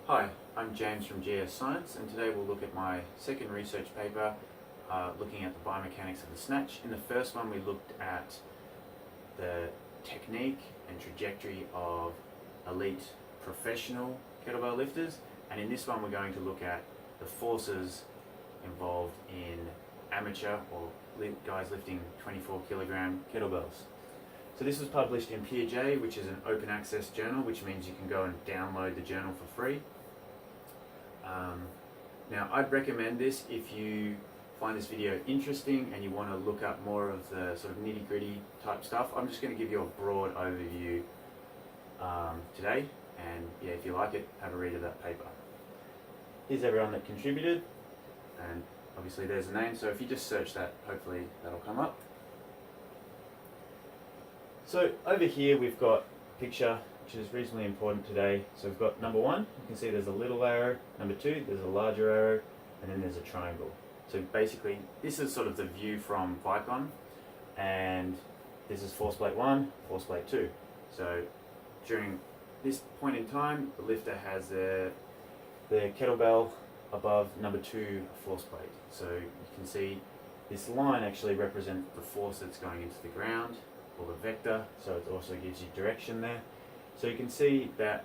Hi, I'm James from GS Science, and today we'll look at my second research paper looking at the biomechanics of the snatch. In the first one we looked at the technique and trajectory of elite professional kettlebell lifters, and in this one we're going to look at the forces involved in amateur or guys lifting 24 kilogram kettlebells. So this was published in PeerJ, which is an open access journal, which means you can go and download the journal for free. Now I'd recommend this if you find this video interesting and you want to look up more of the sort of nitty-gritty type stuff. I'm just going to give you a broad overview today, and yeah, if you like it, have a read of that paper. Here's everyone that contributed, and obviously there's a name, so if you just search that, hopefully that'll come up. So over here we've got a picture which is reasonably important today. So we've got number one, you can see there's a little arrow, number two, there's a larger arrow, and then there's a triangle. So basically this is sort of the view from Vicon, and this is force plate 1, force plate 2. So during this point in time, the lifter has the kettlebell above number 2 force plate. So you can see this line actually represents the force that's going into the ground, or the vector, so it also gives you direction there. So you can see that,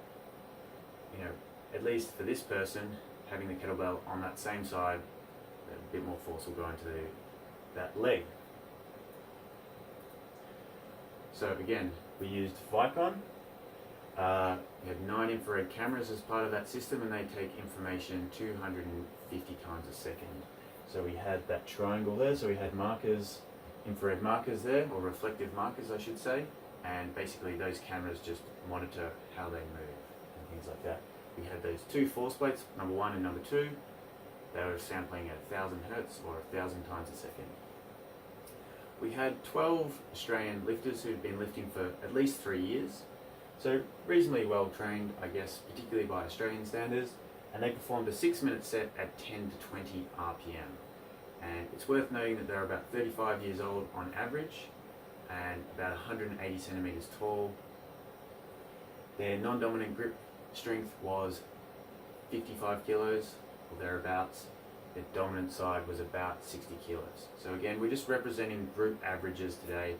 you know, at least for this person, having the kettlebell on that same side, a bit more force will go into that leg. So again, we used Vicon. We had 9 infrared cameras as part of that system, and they take information 250 times a second. So we had that triangle there, so we had markers, infrared markers there, or reflective markers I should say, and basically those cameras just monitor how they move and things like that. We had those 2 force plates, number 1 and number 2. They were sampling at 1000 Hertz or 1000 times a second. We had 12 Australian lifters who'd been lifting for at least 3 years, so reasonably well trained, I guess, particularly by Australian standards, and they performed a 6-minute set at 10 to 20 RPM. And it's worth noting that they're about 35 years old on average and about 180 centimeters tall. Their non-dominant grip strength was 55 kilos or thereabouts. Their dominant side was about 60 kilos. So again, we're just representing group averages today.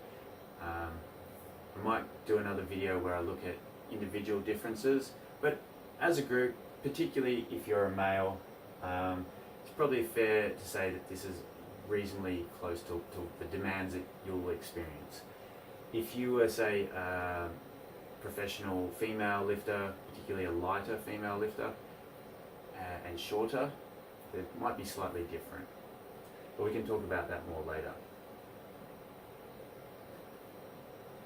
I might do another video where I look at individual differences, but as a group, particularly if you're a male, it's probably fair to say that this is reasonably close to the demands that you'll experience. If you were, say, a professional female lifter, particularly a lighter female lifter, and shorter, it might be slightly different. But we can talk about that more later.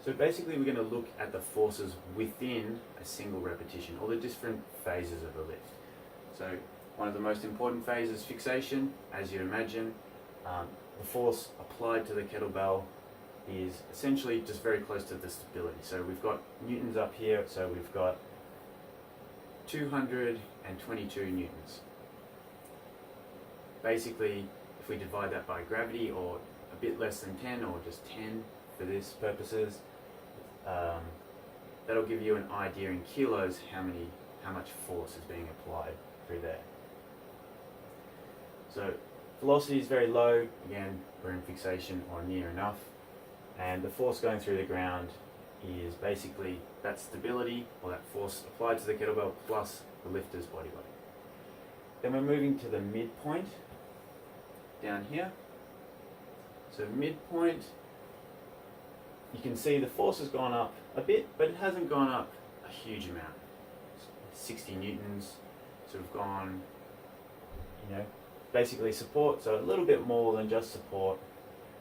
So basically we're going to look at the forces within a single repetition, or the different phases of the lift. So one of the most important phases, fixation, as you'd imagine. The force applied to the kettlebell is essentially just very close to the stability. So we've got newtons up here, so we've got 222 newtons. Basically, if we divide that by gravity, or a bit less than 10, or just 10 for this purposes, that'll give you an idea in kilos how much force is being applied through there. So velocity is very low, again we're in fixation or near enough, and the force going through the ground is basically that stability, or that force applied to the kettlebell plus the lifter's body weight. Then we're moving to the midpoint down here. So midpoint, you can see the force has gone up a bit, but it hasn't gone up a huge amount. 60 newtons, sort of gone, you know, basically support, so a little bit more than just support,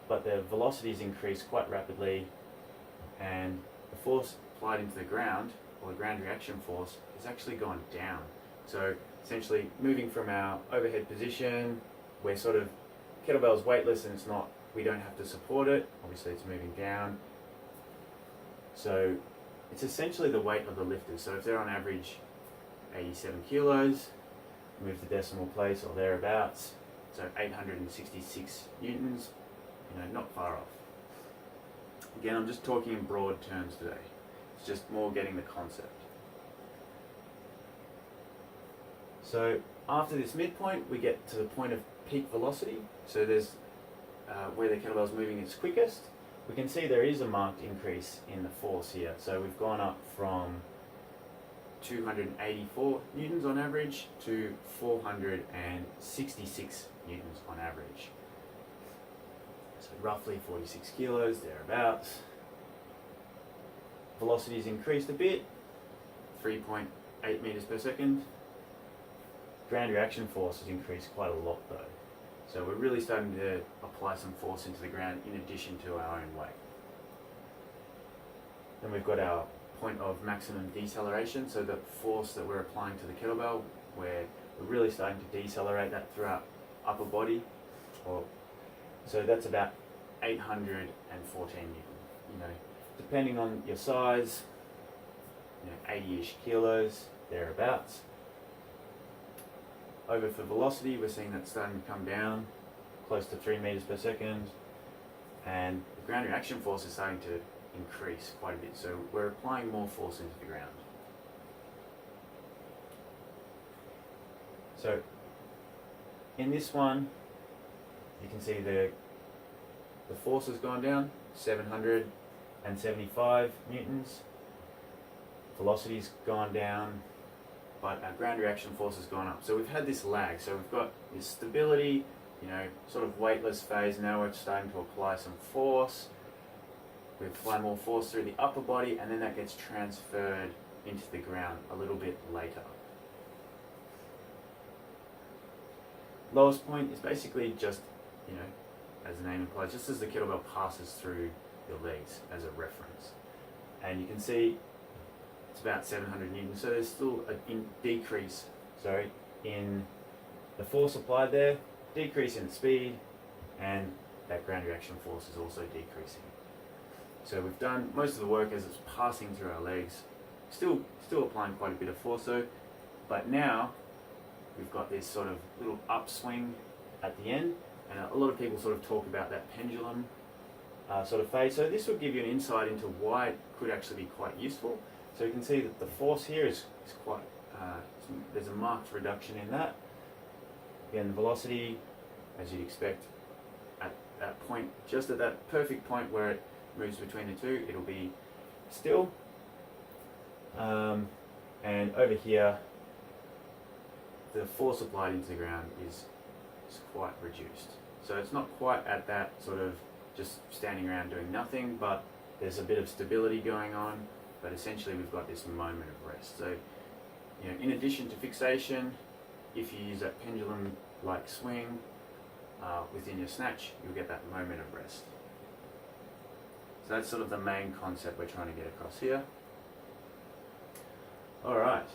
but the velocity has increased quite rapidly, and the force applied into the ground, or the ground reaction force, has actually gone down. So essentially moving from our overhead position, we're sort of, kettlebell's weightless and it's not, we don't have to support it, obviously it's moving down. So it's essentially the weight of the lifters. So if they're on average 87 kilos, move the decimal place or thereabouts, so 866 newtons, you know, not far off. Again, I'm just talking in broad terms today. It's just more getting the concept. So after this midpoint, we get to the point of peak velocity. So there's where the kettlebell's moving its quickest. We can see there is a marked increase in the force here. So we've gone up from 284 newtons on average to 466 newtons on average. So roughly 46 kilos, thereabouts. Velocity's increased a bit, 3.8 meters per second. Ground reaction force has increased quite a lot though. So we're really starting to apply some force into the ground in addition to our own weight. Then we've got our point of maximum deceleration, so the force that we're applying to the kettlebell, where we're really starting to decelerate that through our upper body. So that's about 814 newton. Depending on your size, 80-ish kilos, thereabouts. Over for velocity, we're seeing that starting to come down, close to 3 meters per second, and the ground reaction force is starting to increase quite a bit, so we're applying more force into the ground. So in this one, you can see the force has gone down, 775 newtons. Velocity's gone down, but our ground reaction force has gone up. So we've had this lag. So we've got this stability, sort of weightless phase. Now we're starting to apply some force. We apply more force through the upper body, and then that gets transferred into the ground a little bit later. Lowest point is basically just, as the name implies, just as the kettlebell passes through your legs as a reference. And you can see it's about 700 newtons, so there's still a decrease in the force applied there, decrease in the speed, and that ground reaction force is also decreasing. So we've done most of the work as it's passing through our legs, still applying quite a bit of force though, but now we've got this sort of little upswing at the end, and a lot of people sort of talk about that pendulum sort of phase. So this will give you an insight into why it could actually be quite useful. So you can see that the force here is quite, there's a marked reduction in that. Again, the velocity, as you'd expect, at that point, just at that perfect point where it moves between the two, it'll be still. And over here, the force applied into the ground is quite reduced. So it's not quite at that sort of just standing around doing nothing, but there's a bit of stability going on, but essentially we've got this moment of rest. So, in addition to fixation, if you use that pendulum-like swing within your snatch, you'll get that moment of rest. So that's sort of the main concept we're trying to get across here. Alright,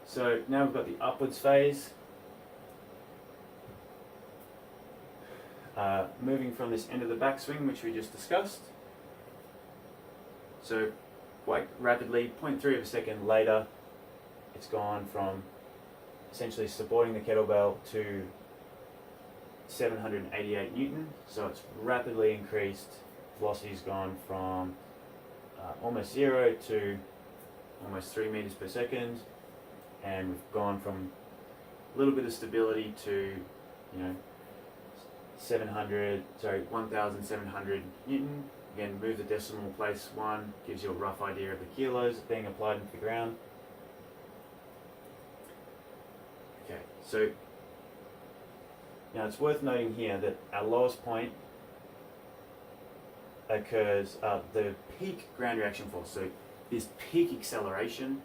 so now we've got the upwards phase. Moving from this end of the backswing, which we just discussed. So quite rapidly, 0.3 of a second later, it's gone from essentially supporting the kettlebell to 788 newton. So it's rapidly increased. Velocity's gone from almost 0 to almost 3 meters per second, and we've gone from a little bit of stability to 1,700 newton. Again, move the decimal place 1, gives you a rough idea of the kilos being applied into the ground. Okay, so now it's worth noting here that our lowest point occurs, the peak ground reaction force, so this peak acceleration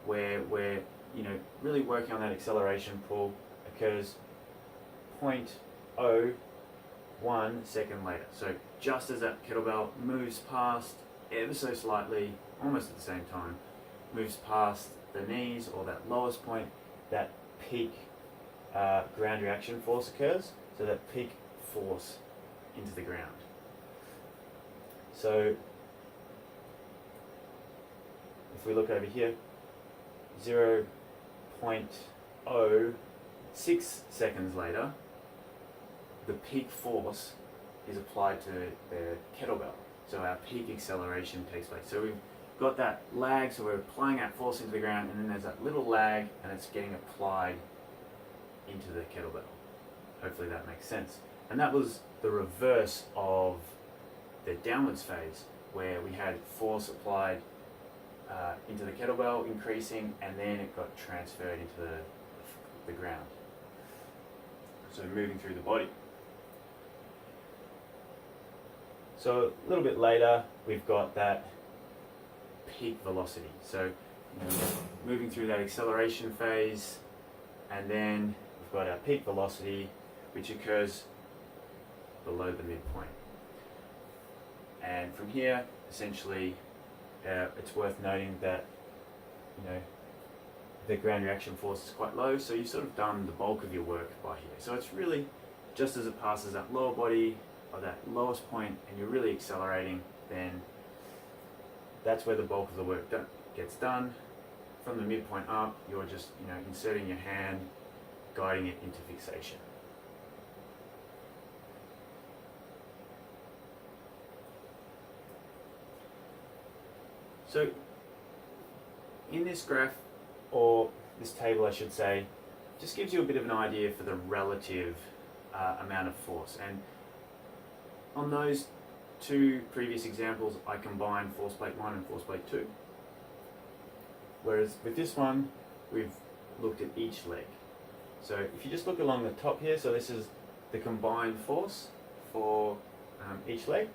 where we're really working on that acceleration pull occurs 0.01 second later. So just as that kettlebell moves past ever so slightly, almost at the same time, moves past the knees or that lowest point, that peak ground reaction force occurs, so that peak force into the ground. So if we look over here, 0.06 seconds later, the peak force is applied to the kettlebell. So our peak acceleration takes place. So we've got that lag, so we're applying that force into the ground, and then there's that little lag, and it's getting applied into the kettlebell. Hopefully that makes sense. And that was the reverse of the downwards phase, where we had force applied into the kettlebell increasing, and then it got transferred into the ground. So moving through the body. So a little bit later, we've got that peak velocity. So moving through that acceleration phase, and then we've got our peak velocity, which occurs below the midpoint. And from here, essentially, it's worth noting that the ground reaction force is quite low, so you've sort of done the bulk of your work by here. So it's really just as it passes that lower body or that lowest point, and you're really accelerating, then that's where the bulk of the work gets done. From the midpoint up, you're just inserting your hand, guiding it into fixation. So in this graph, or this table I should say, just gives you a bit of an idea for the relative amount of force. And on those two previous examples, I combined force plate 1 and force plate 2. Whereas with this one, we've looked at each leg. So if you just look along the top here, so this is the combined force for each leg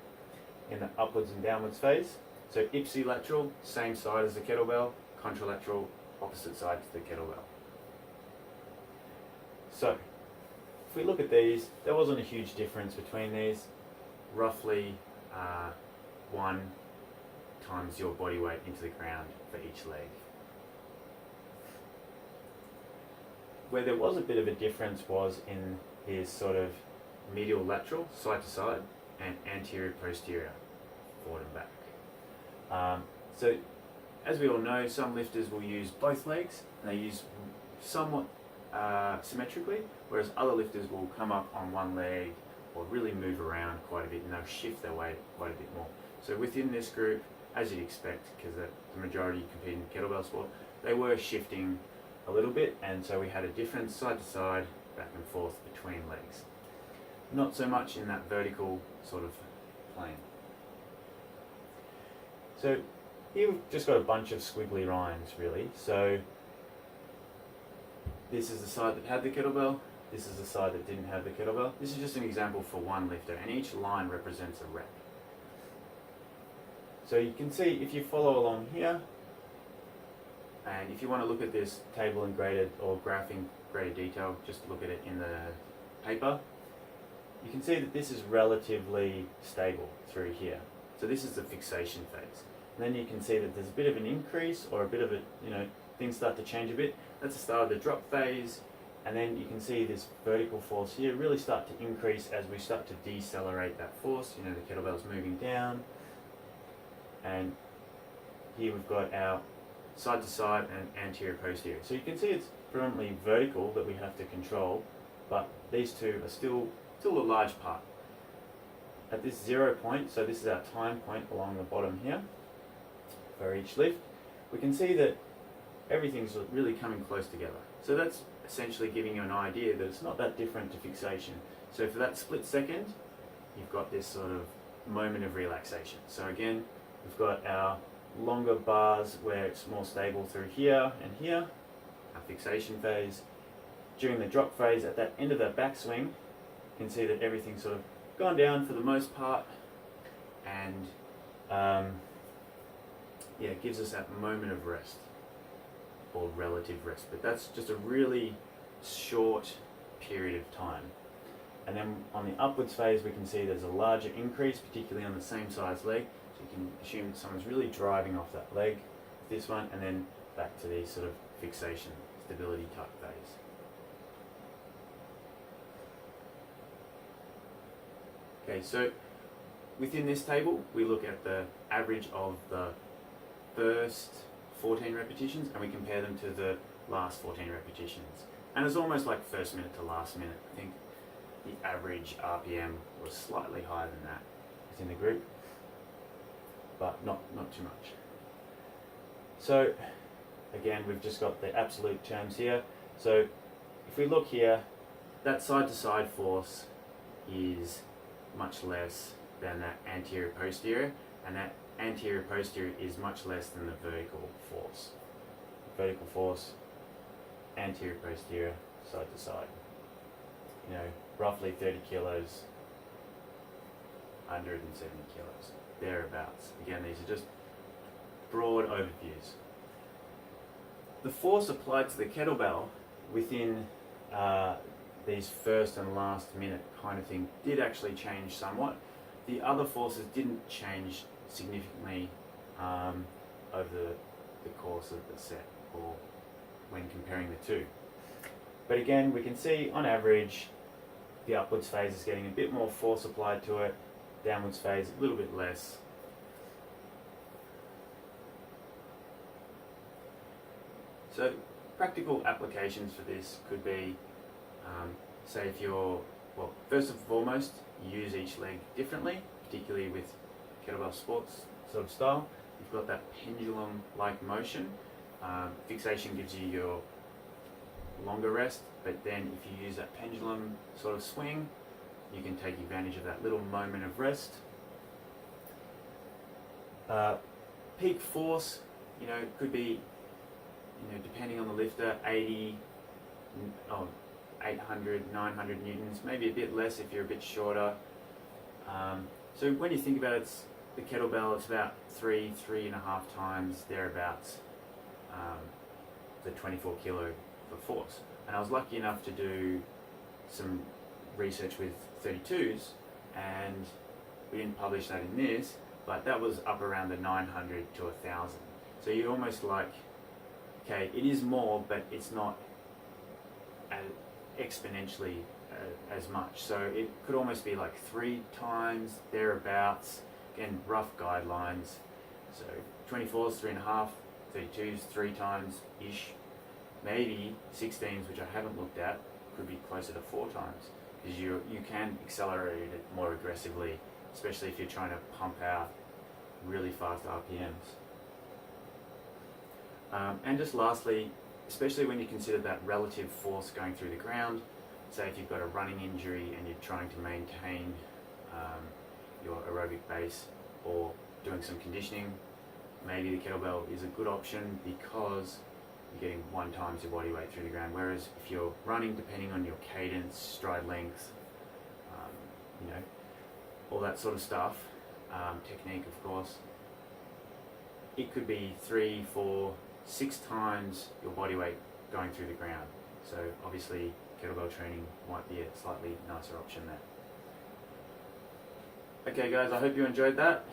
in the upwards and downwards phase. So ipsilateral, same side as the kettlebell, contralateral, opposite side to the kettlebell. So if we look at these, there wasn't a huge difference between these, roughly 1 times your body weight into the ground for each leg. Where there was a bit of a difference was in his sort of medial lateral, side to side, and anterior posterior, forward and back. So as we all know, some lifters will use both legs, and they use somewhat symmetrically, whereas other lifters will come up on one leg or really move around quite a bit, and they'll shift their weight quite a bit more. So within this group, as you'd expect, because the majority compete in kettlebell sport, they were shifting a little bit, and so we had a difference side to side, back and forth between legs. Not so much in that vertical sort of plane. So here we've just got a bunch of squiggly lines really. So this is the side that had the kettlebell, this is the side that didn't have the kettlebell. This is just an example for one lifter, and each line represents a rep. So you can see if you follow along here, and if you want to look at this table in greater, or graph in greater detail, just look at it in the paper, you can see that this is relatively stable through here. So this is the fixation phase. And then you can see that there's a bit of an increase, or a bit of a, things start to change a bit. That's the start of the drop phase. And then you can see this vertical force here really start to increase as we start to decelerate that force. The kettlebell's moving down. And here we've got our side to side and anterior posterior. So you can see it's predominantly vertical that we have to control, but these two are still a large part. At this 0 point, so this is our time point along the bottom here for each lift, we can see that everything's really coming close together. So that's essentially giving you an idea that it's not that different to fixation. So for that split second, you've got this sort of moment of relaxation. So again, we've got our longer bars where it's more stable through here and here, our fixation phase. During the drop phase, at that end of that backswing, you can see that everything's sort of gone down for the most part, and it gives us that moment of rest, or relative rest, but that's just a really short period of time. And then on the upwards phase, we can see there's a larger increase, particularly on the same size leg. So you can assume that someone's really driving off that leg, this one, and then back to the sort of fixation, stability type phase. Okay, so within this table, we look at the average of the first 14 repetitions, and we compare them to the last 14 repetitions. And it's almost like first minute to last minute. I think the average RPM was slightly higher than that within the group, but not too much. So again, we've just got the absolute terms here. So if we look here, that side to side force is much less than that anterior posterior, and that anterior posterior is much less than the vertical force. Vertical force, anterior posterior, side to side. You know, roughly 30 kilos, 170 kilos, thereabouts. Again, these are just broad overviews. The force applied to the kettlebell within these first and last minute kind of thing did actually change somewhat. The other forces didn't change significantly over the course of the set or when comparing the two. But again, we can see on average the upwards phase is getting a bit more force applied to it, downwards phase a little bit less. So practical applications for this could be, say if you're, well, first and foremost, use each leg differently, particularly with kettlebell sports sort of style. You've got that pendulum-like motion. Fixation gives you your longer rest, but then if you use that pendulum sort of swing, you can take advantage of that little moment of rest. Peak force, you know, could be, you know, depending on the lifter, 800, 900 newtons, maybe a bit less if you're a bit shorter. So when you think about it, the kettlebell, it's about 3.5 times thereabouts the 24 kilo for force. And I was lucky enough to do some research with 32s, and we didn't publish that in this, but that was up around the 900 to 1,000. So you're almost like, okay, it is more, but it's not exponentially as much. So it could almost be like 3 times thereabouts. Again, rough guidelines. So 24s 3.5, 32s 3 times ish. Maybe 16s, which I haven't looked at, could be closer to 4 times, because you can accelerate it more aggressively, especially if you're trying to pump out really fast RPMs. And just lastly, especially when you consider that relative force going through the ground, say if you've got a running injury and you're trying to maintain your aerobic base or doing some conditioning, maybe the kettlebell is a good option because you're getting 1 times your body weight through the ground. Whereas if you're running, depending on your cadence, stride length, you know, all that sort of stuff, technique of course, it could be 3, 4, 6 times your body weight going through the ground. So obviously kettlebell training might be a slightly nicer option there. Okay guys, I hope you enjoyed that.